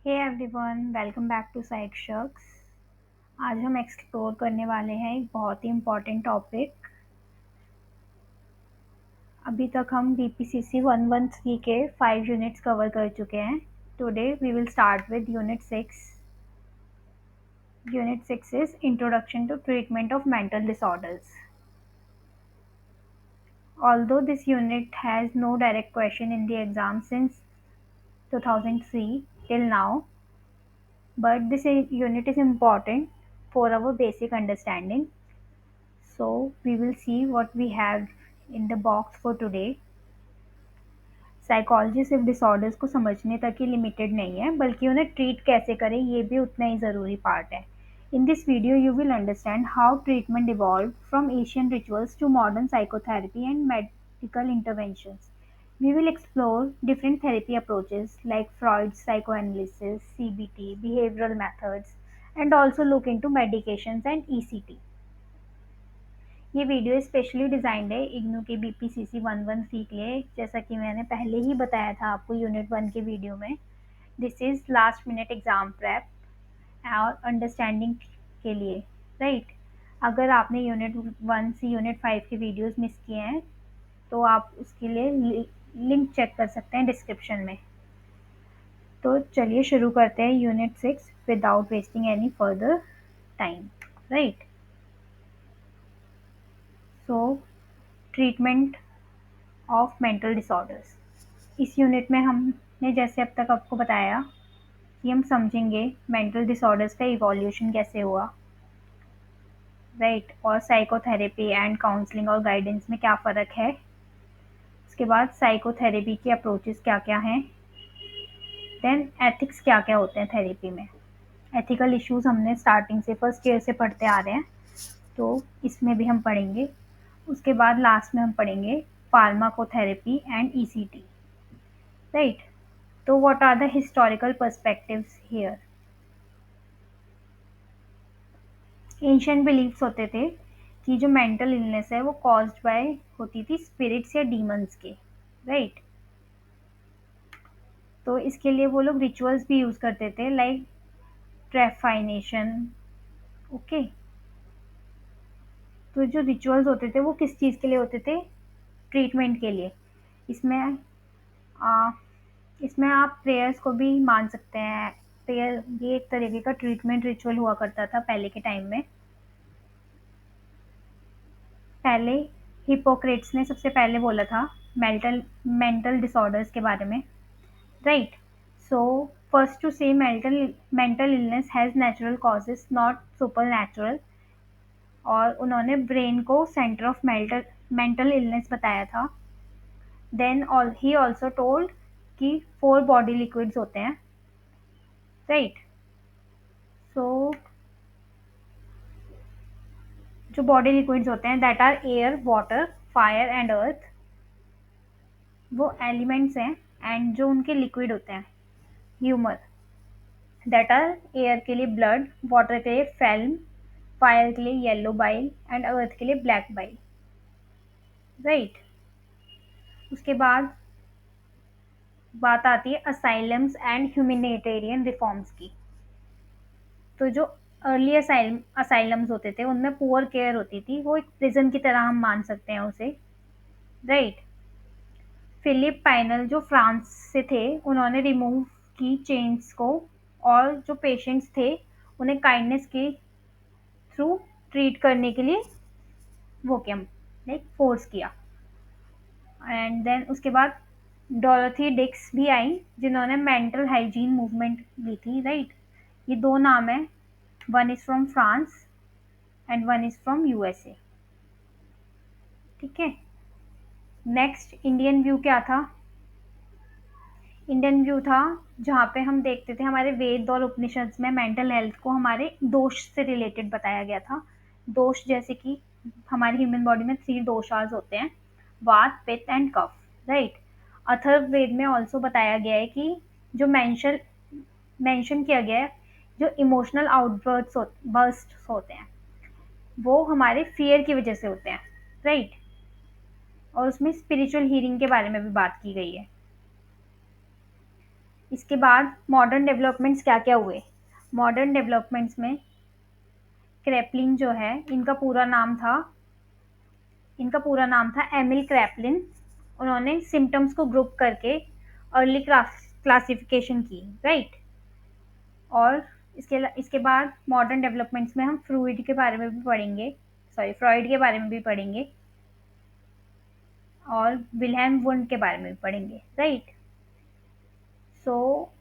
Hey everyone, welcome back to psych shucks. आज हम explore करने वाले हैं एक बहुत ही इम्पोर्टेंट टॉपिक। अभी तक हम बीपीसीसी 113 के 5 यूनिट्स कवर कर चुके हैं। Today we will start with unit 6। Unit 6 is introduction to treatment of mental disorders. Although this unit has no direct question in the exam since 2003 till now, but this unit is important for our basic understanding. So we will see what we have in the box for today. Psychology सिर्फ disorders को समझने तक ही limited नहीं है, बल्कि उन्हें treat कैसे करें ये भी उतना ही ज़रूरी पार्ट है। In this video you will understand how treatment evolve from Asian rituals to modern psychotherapy and medical interventions. We will explore different therapy approaches like Freud's psychoanalysis, CBT, behavioral methods, and also look into medications and ECT. ये video specially designed है इग्नू के बीपीसीसी 113 के लिए, जैसा कि मैंने पहले ही बताया था आपको यूनिट 1 के वीडियो में। This is last minute exam prep और अंडरस्टैंडिंग के लिए, राइट। अगर आपने यूनिट 1 से यूनिट 5 के वीडियोस मिस किए हैं तो आप उसके लिए लिंक चेक कर सकते हैं डिस्क्रिप्शन में। तो चलिए शुरू करते हैं unit 6 without wasting any further time, right. So treatment of mental disorders. इस यूनिट में हमने जैसे अब तक आपको बताया कि हम समझेंगे मेंटल डिसऑर्डर्स का इवोल्यूशन कैसे हुआ, राइट, और साइकोथेरेपी एंड काउंसलिंग और गाइडेंस में क्या फ़र्क है। उसके बाद साइकोथेरेपी के अप्रोचेस क्या क्या हैं, देन एथिक्स क्या क्या होते हैं थेरेपी में। एथिकल इश्यूज हमने स्टार्टिंग से फर्स्ट ईयर से पढ़ते आ रहे हैं, तो इसमें भी हम पढ़ेंगे। उसके बाद लास्ट में हम पढ़ेंगे फार्माकोथेरेपी एंड ईसीटी, राइट। तो what are the historical perspectives here. Ancient beliefs होते थे कि जो मेंटल इलनेस है वो कॉज्ड बाय होती थी स्पिरिट्स या डीमंस के, राइट। तो इसके लिए वो लोग रिचुअल्स भी यूज करते थे लाइक ट्रेफाइनेशन, ओके। तो जो रिचुअल्स होते थे वो किस चीज़ के लिए होते थे, ट्रीटमेंट के लिए। इसमें आ, इसमें आप प्रेयर्स को भी मान सकते हैं। प्रेयर ये एक तरीके का ट्रीटमेंट रिचुअल हुआ करता था पहले के टाइम में। पहले हिपोक्रेट्स ने सबसे पहले बोला था मेंटल मेंटल डिसऑर्डर्स के बारे में, राइट। सो फर्स्ट टू से mental mental illness has natural causes not super natural, और उन्होंने ब्रेन को centre of mental mental illness बताया था। देन ही ऑल्सो टोल्ड कि 4 बॉडी लिक्विड्स होते हैं, राइट। सो जो बॉडी लिक्विड्स होते हैं that are air, water, fire and earth, वो एलिमेंट्स हैं। एंड जो उनके लिक्विड होते हैं ह्यूमर, दैट आर एयर के लिए ब्लड, वाटर के लिए फेल्म, फायर के लिए येलो बाइल एंड अर्थ के लिए ब्लैक बाइल, राइट। उसके बाद बात आती है असाइलम्स एंड ह्यूमैनिटेरियन रिफॉर्म्स की। तो जो अर्ली असाइलम्स होते थे उनमें पुअर केयर होती थी, वो एक प्रिजन की तरह हम मान सकते हैं उसे, राइट। फिलिप पाइनल जो फ्रांस से थे, उन्होंने रिमूव की चेन्स को, और जो पेशेंट्स थे उन्हें काइंडनेस के थ्रू ट्रीट करने के लिए वो किया, लाइक फोर्स किया। एंड देन उसके बाद डोरोथी डिक्स भी आई जिन्होंने मेंटल हाइजीन मूवमेंट ली थी, राइट। ये 2 नाम है, one is from France and one is from USA, ठीक है। नेक्स्ट इंडियन व्यू क्या था। इंडियन व्यू था जहाँ पे हम देखते थे हमारे वेद और उपनिषद में मेंटल हेल्थ को हमारे दोष से रिलेटेड बताया गया था। दोष जैसे कि हमारी ह्यूमन बॉडी में 3 दोषास होते हैं, वात, पित्त एंड कफ, राइट। अथर्ववेद में ऑल्सो बताया गया है कि जो मेंशन किया गया है, जो इमोशनल बर्स्ट होते हैं वो हमारे फियर की वजह से होते हैं, राइट। और उसमें स्पिरिचुअल हीलिंग के बारे में भी बात की गई है। इसके बाद मॉडर्न डेवलपमेंट्स क्या क्या हुए। मॉडर्न डेवलपमेंट्स में क्रैपलिन जो है, इनका पूरा नाम था एमिल क्रैपलिन। उन्होंने सिम्टम्स को ग्रुप करके अर्ली क्लासिफिकेशन की, राइट। और इसके बाद मॉडर्न डेवलपमेंट्स में हम फ्रूइड के बारे में भी पढ़ेंगे, फ्रॉइड के बारे में भी पढ़ेंगे, और विल्हेम वुंड के बारे में भी पढ़ेंगे, राइट। सो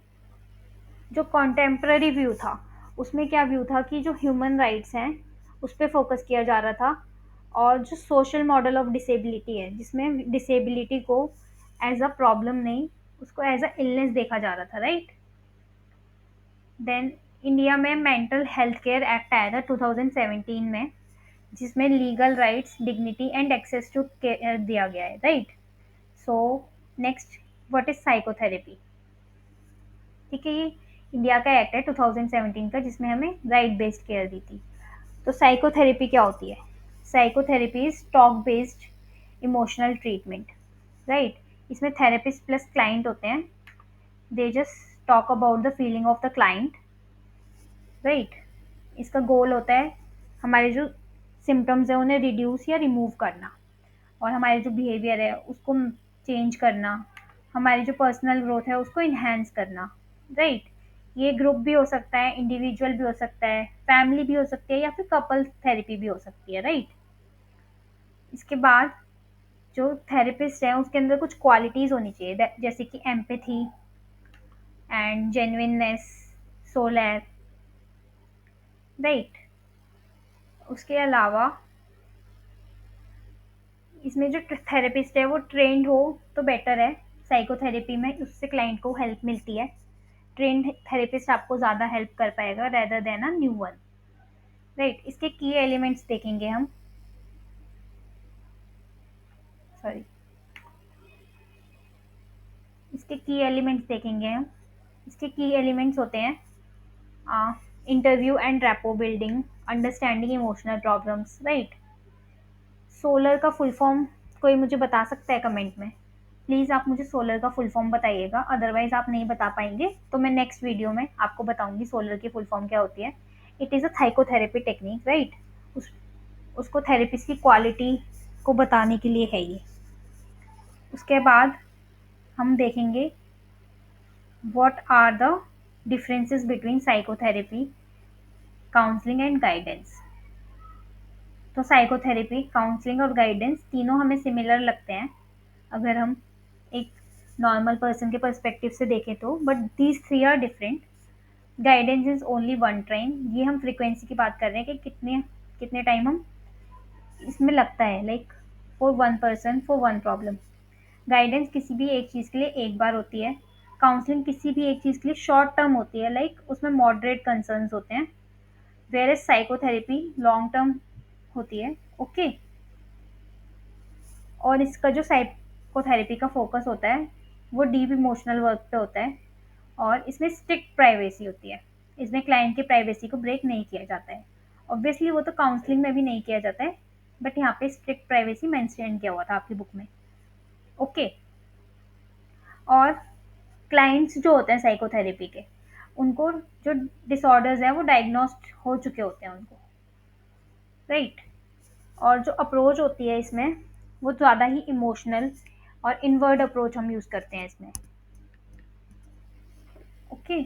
जो कॉन्टेम्प्ररी व्यू था, उसमें क्या व्यू था कि जो ह्यूमन राइट्स हैं उस पर फोकस किया जा रहा था, और जो सोशल मॉडल ऑफ डिसेबिलिटी है, जिसमें डिसेबिलिटी को एज अ प्रॉब्लम नहीं, उसको एज अ इलनेस देखा जा रहा था, राइट। देन इंडिया में मेंटल हेल्थ केयर एक्ट आया था 2017 में, जिसमें legal rights, dignity and access to care दिया गया है, right. So next, what is psychotherapy. ठीक है, ये इंडिया का एक्ट है 2017 का, जिसमें हमें राइट बेस्ड केयर दी थी। तो साइकोथेरेपी क्या होती है। Psychotherapy is talk based emotional treatment, right. इसमें थेरेपिस्ट प्लस क्लाइंट होते हैं। They just talk about the feeling of the client, right. इसका गोल होता है हमारे जो सिम्टम्स है उन्हें रिड्यूस या रिमूव करना, और हमारे जो बिहेवियर है उसको चेंज करना, हमारी जो पर्सनल ग्रोथ है उसको इन्हेंस करना, राइट। ये ग्रुप भी हो सकता है, इंडिविजुअल भी हो सकता है, फैमिली भी हो सकती है, या फिर कपल थेरेपी भी हो सकती है, राइट। इसके बाद जो थेरेपिस्ट है उसके अंदर कुछ क्वालिटीज होनी चाहिए, जैसे कि empathy and genuineness, solar, right. उसके अलावा इसमें जो थेरेपिस्ट है वो ट्रेंड हो तो बेटर है। साइकोथेरेपी में उससे क्लाइंट को हेल्प मिलती है। ट्रेंड थेरेपिस्ट आपको ज़्यादा हेल्प कर पाएगा rather than a new one, right. इसके की एलिमेंट्स देखेंगे हम, सॉरी, इसके की एलिमेंट्स देखेंगे हम। इसके की एलिमेंट्स होते हैं interview and rapport building, understanding emotional problems, right. Solar का फुल फॉर्म कोई मुझे बता सकता है कमेंट में। प्लीज़ आप मुझे सोलर का फुल फॉर्म बताइएगा, अदरवाइज आप नहीं बता पाएंगे तो मैं नेक्स्ट वीडियो में आपको बताऊंगी सोलर की फुल फॉर्म क्या होती है। It is a psychotherapy technique, right. उस उसको थेरेपिस्ट की क्वालिटी को बताने के लिए है ये। उसके बाद हम देखेंगे what are the differences between psychotherapy, counselling and guidance. तो साइकोथेरेपी, काउंसलिंग और गाइडेंस तीनों हमें सिमिलर लगते हैं अगर हम एक नॉर्मल पर्सन के पर्सपेक्टिव से देखें तो, but these three are different. Guidance is only one time, ये हम फ्रीक्वेंसी की बात कर रहे हैं कि कितने कितने टाइम हम इसमें लगता है, like for one person for one problem. Guidance किसी भी एक चीज़ के लिए एक बार होती है। काउंसलिंग किसी भी एक चीज़ के लिए शॉर्ट टर्म होती है, लाइक उसमें मॉडरेट कंसर्न्स होते हैं। Where as psychotherapy long term होती है, ओके। और इसका जो साइकोथेरेपी का फोकस होता है वो डीप इमोशनल वर्क पे होता है, और इसमें स्ट्रिक्ट प्राइवेसी होती है। इसमें क्लाइंट की प्राइवेसी को ब्रेक नहीं किया जाता है। ऑब्वियसली वो तो काउंसलिंग में भी नहीं किया जाता है, बट यहाँ पे स्ट्रिक्ट प्राइवेसी मेंशन किया हुआ था आपकी बुक में, ओके। और क्लाइंट्स जो होते हैं साइकोथेरेपी के, उनको जो डिसऑर्डर्स हैं वो डायग्नोस्ड हो चुके होते हैं उनको, राइट। और जो अप्रोच होती है इसमें वो ज़्यादा ही इमोशनल और इनवर्ड अप्रोच हम यूज़ करते हैं इसमें, ओके।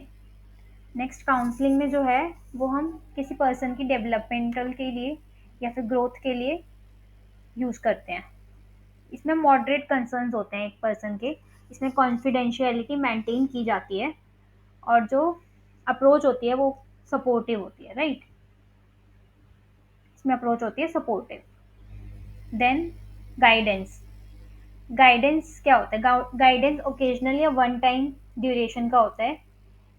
नेक्स्ट, काउंसलिंग में जो है वो हम किसी पर्सन की डेवलपमेंटल के लिए या फिर ग्रोथ के लिए यूज़ करते हैं। इसमें मॉडरेट कंसर्न्स होते हैं एक पर्सन के, इसमें कॉन्फिडेंशियलिटी मेंटेन की जाती है, और जो अप्रोच होती है वो सपोर्टिव होती है, राइट। इसमें अप्रोच होती है सपोर्टिव। Then guidance. गाइडेंस क्या होता है। गाइडेंस ओकेजनली या वन टाइम ड्यूरेशन का होता है।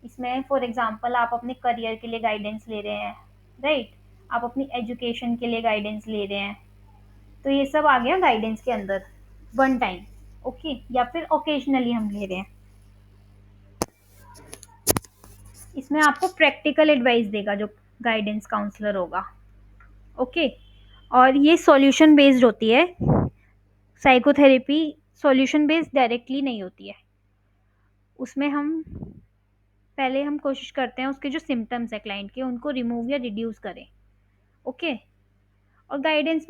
इसमें फॉर एग्जांपल आप अपने करियर के लिए गाइडेंस ले रहे हैं, राइट। आप अपनी एजुकेशन के लिए गाइडेंस ले रहे हैं, तो ये सब आ गया गाइडेंस के अंदर, वन टाइम, ओके, या फिर ओकेजनली हम ले रहे हैं। इसमें आपको प्रैक्टिकल एडवाइस देगा जो गाइडेंस काउंसलर होगा, ओके। और ये सॉल्यूशन बेस्ड होती है। साइकोथेरेपी सॉल्यूशन बेस्ड डायरेक्टली नहीं होती है, उसमें हम पहले हम कोशिश करते हैं उसके जो सिम्टम्स है क्लाइंट के उनको रिमूव या रिड्यूस करें। ओके। और गाइडेंस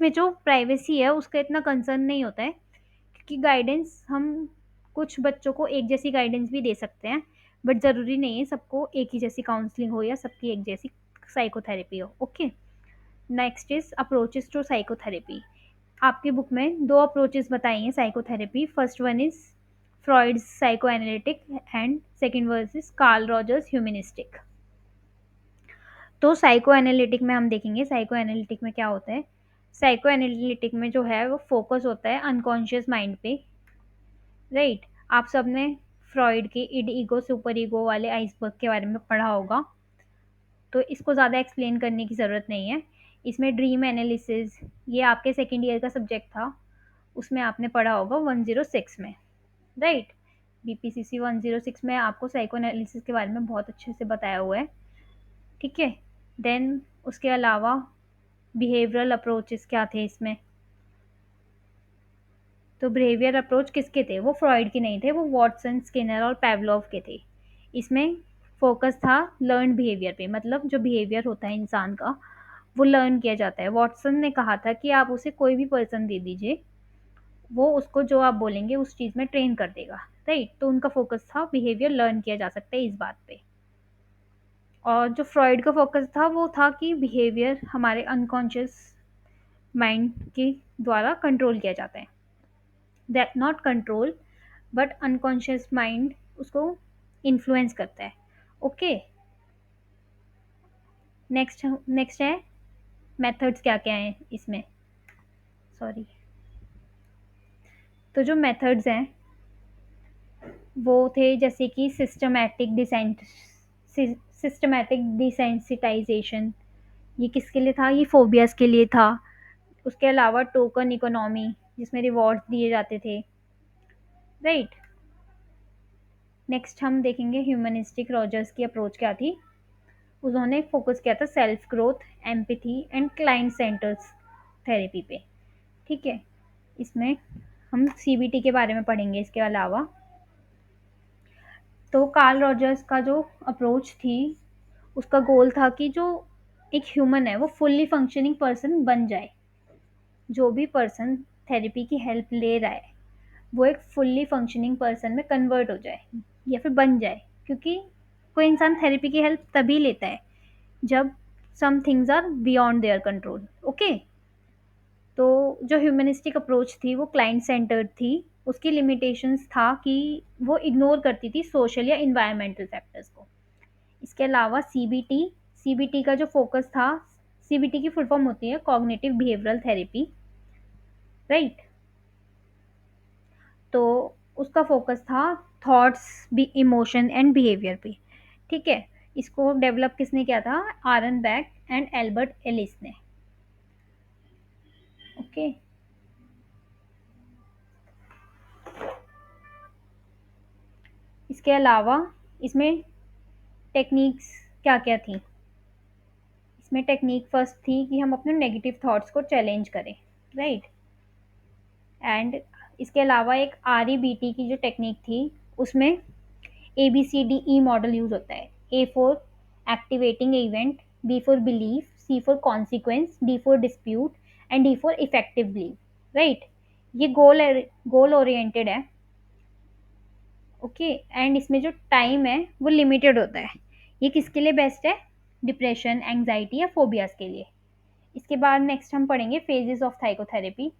में जो प्राइवेसी है उसका इतना कंसर्न नहीं होता है, क्योंकि गाइडेंस हम कुछ बच्चों को एक जैसी गाइडेंस भी दे सकते हैं, बट ज़रूरी नहीं है सबको एक ही जैसी काउंसलिंग हो या सबकी एक जैसी साइकोथेरेपी हो। Okay. Next is approaches to psychotherapy. आपकी बुक में दो अप्रोचेस बताई हैं psychotherapy. First one is Freud's psychoanalytic and second one is Carl Rogers humanistic. तो साइको एनालिटिक में हम देखेंगे साइको एनालिटिक में क्या होता है। साइको एनालिटिक में जो है वो फोकस होता है अनकॉन्शियस माइंड पे। राइट। आप सबने फ्रॉइड के इड ईगो सुपर ईगो वाले आइसबर्ग के बारे में पढ़ा होगा, तो इसको ज़्यादा एक्सप्लेन करने की ज़रूरत नहीं है। इसमें ड्रीम एनालिसिस, ये आपके सेकेंड ईयर का सब्जेक्ट था, उसमें आपने पढ़ा होगा 106 में। राइट। बीपीसीसी 106 में आपको साइको एनालिसिस के बारे में बहुत अच्छे से बताया हुआ है। ठीक है। देन उसके अलावा बिहेवियरल अप्रोचेस क्या थे इसमें। तो बिहेवियर अप्रोच किसके थे, वो फ्रॉइड के नहीं थे, वो वॉटसन स्किनर और पेवलोव के थे। इसमें फोकस था लर्न बिहेवियर पे, मतलब जो बिहेवियर होता है इंसान का वो लर्न किया जाता है। वॉटसन ने कहा था कि आप उसे कोई भी पर्सन दे दीजिए, वो उसको जो आप बोलेंगे उस चीज़ में ट्रेन कर देगा। राइट। तो उनका फोकस था बिहेवियर लर्न किया जा सकता है इस बात पे। और जो फ्रॉइड का फोकस था वो था कि बिहेवियर हमारे अनकॉन्शियस माइंड के द्वारा कंट्रोल किया जाता है। That not control, but unconscious mind उसको इन्फ्लुएंस करता है। ओके। नेक्स्ट है मेथड्स क्या क्या हैं इसमें। सॉरी। तो जो मेथड्स हैं वो थे जैसे कि सिस्टमैटिक डिसेंसिटाइजेशन। ये किसके लिए था, ये फोबियाज के लिए था। उसके अलावा टोकन इकोनॉमी, जिसमें रिवॉर्ड्स दिए जाते थे। राइट। नेक्स्ट हम देखेंगे ह्यूमनिस्टिक रॉजर्स की अप्रोच क्या थी। उन्होंने फोकस किया था self growth, empathy and client centres therapy पे। ठीक है। इसमें हम सीबीटी के बारे में पढ़ेंगे इसके अलावा। तो कार्ल रॉजर्स का जो अप्रोच थी उसका गोल था कि जो एक ह्यूमन है वो फुल्ली फंक्शनिंग पर्सन बन जाए। जो भी पर्सन थेरेपी की हेल्प ले रहा है वो एक फुल्ली फंक्शनिंग पर्सन में कन्वर्ट हो जाए या फिर बन जाए, क्योंकि कोई इंसान थेरेपी की हेल्प तभी लेता है जब some things are beyond their control. Okay. तो जो ह्यूमनिस्टिक अप्रोच थी वो क्लाइंट सेंटर्ड थी। उसकी लिमिटेशंस था कि वो इग्नोर करती थी सोशल या इन्वायरमेंटल फैक्टर्स को। इसके अलावा सीबीटी, सीबीटी का जो फोकस था, सीबीटी की फुल फॉर्म होती है कॉग्निटिव बिहेवियरल थेरेपी। राइट। तो उसका फोकस था थॉट्स, इमोशन एंड बिहेवियर पे। ठीक है। इसको डेवलप किसने किया था, आरन बैक एंड एल्बर्ट एलिस ने। ओके। इसके अलावा इसमें टेक्निक्स क्या क्या थी। इसमें टेक्निक फर्स्ट थी कि हम अपने नेगेटिव थॉट्स को चैलेंज करें। राइट। एंड इसके अलावा एक आर ई बी टी की जो टेक्निक थी उसमें A B C D E model use होता है। A for activating event, B for belief, C for consequence, D for dispute and D for effective believe. Right. ये goal oriented है। Okay. And इसमें जो time है वो limited होता है। ये किसके लिए बेस्ट है, डिप्रेशन, एंग्जाइटी या फोबियाज के लिए। इसके बाद नेक्स्ट हम पढ़ेंगे फेजेस ऑफ साइकोथेरेपी।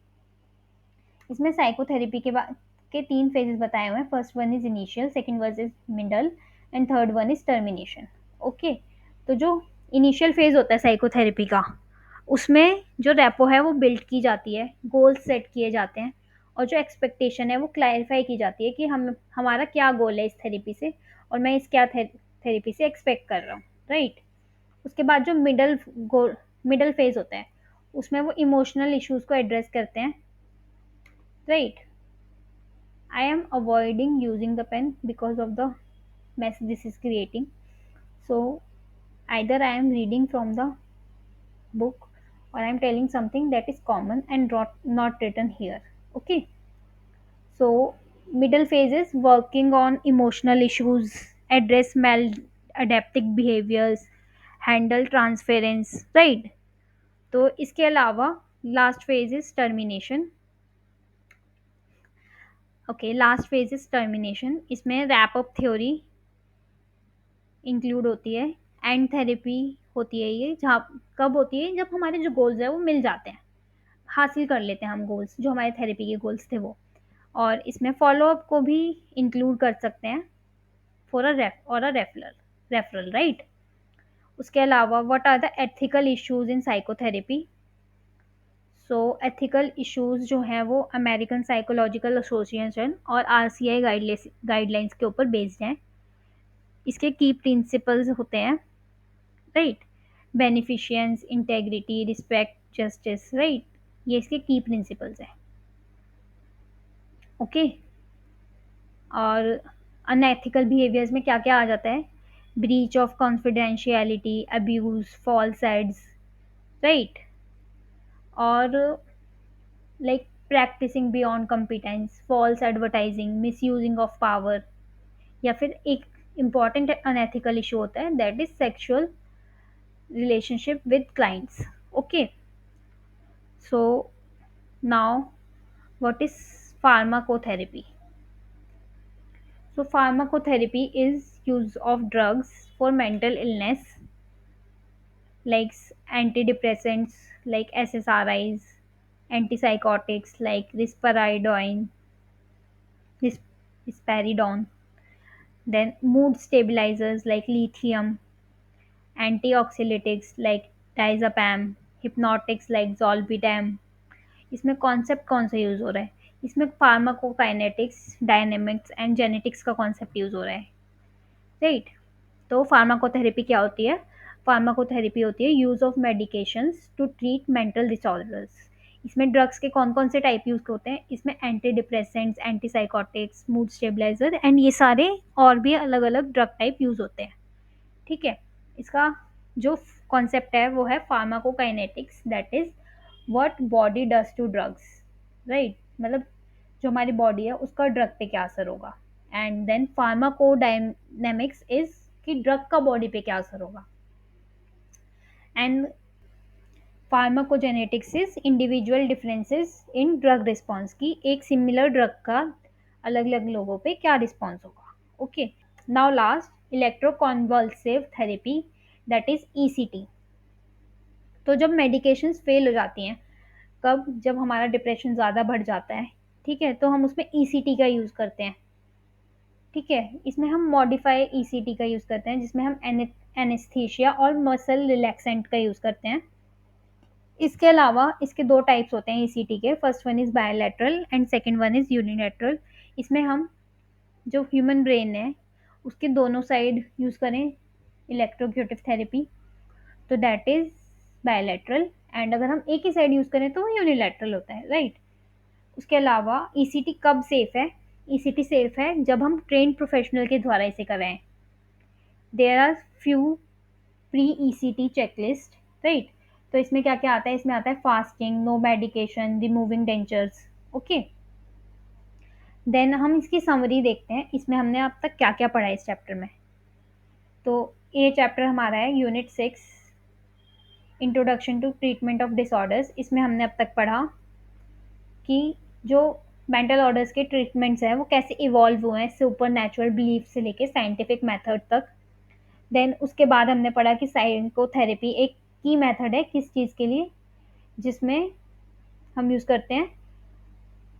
इसमें साइकोथेरेपी के तीन फेजेस बताए हुए हैं। First one is initial, second one is middle and third one is termination. Okay. तो जो इनिशियल फेज होता है साइकोथेरेपी का, उसमें जो रेपो है वो बिल्ड की जाती है, गोल्स सेट किए जाते हैं और जो एक्सपेक्टेशन है वो क्लैरिफाई की जाती है कि हम हमारा क्या गोल है इस थेरेपी से और मैं इस क्या थेरेपी से एक्सपेक्ट कर रहा हूँ। राइट। उसके बाद जो मिडल फेज होता है उसमें वो इमोशनल इश्यूज को एड्रेस करते हैं। Right. I am avoiding using the pen because of the mess this is creating. So either I am reading from the book or I am telling something that is common and not written here. Okay. So Middle phase is working on emotional issues, address maladaptive behaviors, handle transference, right? तो इसके अलावा last phase is termination. Okay, last phase is termination. इसमें wrap up theory include होती है. And therapy होती है ये, जहाँ कब होती है, जब हमारे जो गोल्स है वो मिल जाते हैं, हासिल कर लेते हैं हम गोल्स, जो हमारे थेरेपी के गोल्स थे वो. और इसमें फॉलो अप को भी इंक्लूड कर सकते हैं फॉर अ रेफरल, राइट. उसके अलावा what are the ethical issues in psychotherapy. So ethical issues जो हैं वो अमेरिकन साइकोलॉजिकल एसोसिएशन और आरसीआई गाइडलाइंस के ऊपर बेस्ड हैं. इसके की प्रिंसिपल्स होते हैं, right. Beneficence, integrity, respect, justice, right. ये इसके की प्रिंसिपल्स हैं. ओके. और अनएथिकल बिहेवियर्स में क्या क्या आ जाता है? Breach of confidentiality, abuse, false ads, right. और like practising beyond competence, false advertising, misusing of power. या फिर एक इम्पॉर्टेंट अनएथिकल इशू होता है, that is sexual relationship with clients. Okay. So now what is pharmacotherapy? So pharmacotherapy is use of drugs for mental illness, like antidepressants like SSRIs, antipsychotics like risperidone, then mood stabilizers like lithium, antioxidants like diazepam, hypnotics like zolpidem. इसमें concept कौन सा use हो रहा है? इसमें pharmacokinetics, dynamics and genetics का concept use हो रहा है, राइट. तो फार्माकोथेरेपी क्या होती है? फार्माकोथेरेपी होती है use of medications to treat mental disorders. इसमें ड्रग्स के कौन कौन से टाइप यूज़ होते हैं? इसमें anti depressants, anti psychotics, mood stabilizer and ये सारे और भी अलग अलग ड्रग टाइप यूज़ होते हैं, ठीक है. इसका जो कॉन्सेप्ट है वो है pharmacokinetics, that is what body does to drugs, right. मतलब जो हमारी बॉडी है उसका ड्रग पे क्या असर होगा. एंड देन फार्माकोडायनेमिक्स इज कि ड्रग का बॉडी पे क्या असर होगा. And pharmacogenetics is individual differences in drug response, की एक सिमिलर ड्रग का अलग अलग लोगों पे क्या रिस्पॉन्स होगा. Okay. Now last, इलेक्ट्रोकॉन्वल्सिव therapy, that is ECT. तो जब मेडिकेशंस फेल हो जाती हैं, कब? जब हमारा डिप्रेशन ज़्यादा बढ़ जाता है, ठीक है, तो हम उसमें ईसीटी का यूज़ करते हैं, ठीक है. इसमें हम मॉडिफाई ईसीटी का यूज़ करते हैं, जिसमें हम एनेस्थीसिया और मसल रिलैक्सेंट का यूज़ करते हैं. इसके अलावा इसके दो टाइप्स होते हैं ईसीटी के. First one is bilateral and second one is unilateral. इसमें हम जो ह्यूमन ब्रेन है उसके दोनों साइड यूज़ करें इलेक्ट्रोक्यूटिव थेरेपी, तो दैट इज़ बायोलैटरल. एंड अगर हम एक ही साइड यूज़ करें तो वो यूनिलैटरल होता है, राइट. उसके अलावा ईसीटी कब सेफ़ है? ईसीटी सेफ़ है जब हम ट्रेन्ड प्रोफेशनल के द्वारा इसे कराएं. There are few pre ECT checklist, right. तो इसमें क्या क्या आता है? इसमें आता है fasting, no medication, removing dentures. Okay. Then हम इसकी समरी देखते हैं, इसमें हमने अब तक क्या क्या पढ़ा है इस चैप्टर में. तो ये चैप्टर हमारा है unit 6, introduction to treatment of disorders. इसमें हमने अब तक पढ़ा कि जो मेंटल ऑर्डर्स के ट्रीटमेंट्स हैं वो कैसे इवॉल्व हुए हैं, सुपर नेचुरल बिलीफ से लेके साइंटिफिक मेथड तक. देन उसके बाद हमने पढ़ा कि साइकोथेरेपी एक की मेथड है किस चीज़ के लिए, जिसमें हम यूज़ करते हैं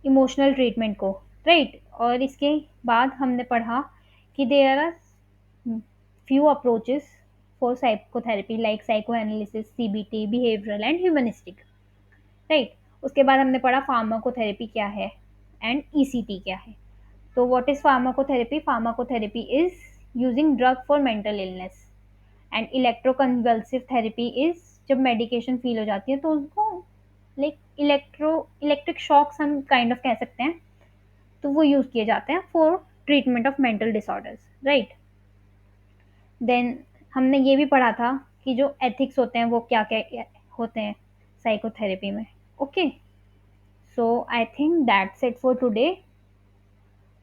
इमोशनल ट्रीटमेंट को, राइट. और इसके बाद हमने पढ़ा कि there are few approaches for psychotherapy like psychoanalysis, CBT, behavioural and humanistic, right. उसके बाद हमने पढ़ा फार्माकोथेरेपी क्या है एंड ईसीटी क्या है. तो what is pharmacotherapy? Pharmacotherapy is using drug for mental illness. And electroconvulsive therapy is जब मेडिकेशन फील हो जाती है तो उनको लाइक इलेक्ट्रिक शॉक्स हम काइंड ऑफ कह सकते हैं, तो वो यूज़ किए जाते हैं for treatment of mental disorders, right. Then हमने ये भी पढ़ा था कि जो एथिक्स होते हैं वो क्या क्या होते हैं साइकोथेरेपी में. Okay. So I think that's it for today.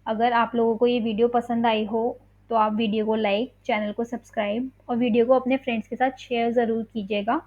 अगर आप लोगों को ये वीडियो पसंद आई हो तो आप वीडियो को लाइक, चैनल को सब्सक्राइब और वीडियो को अपने फ्रेंड्स के साथ शेयर ज़रूर कीजिएगा।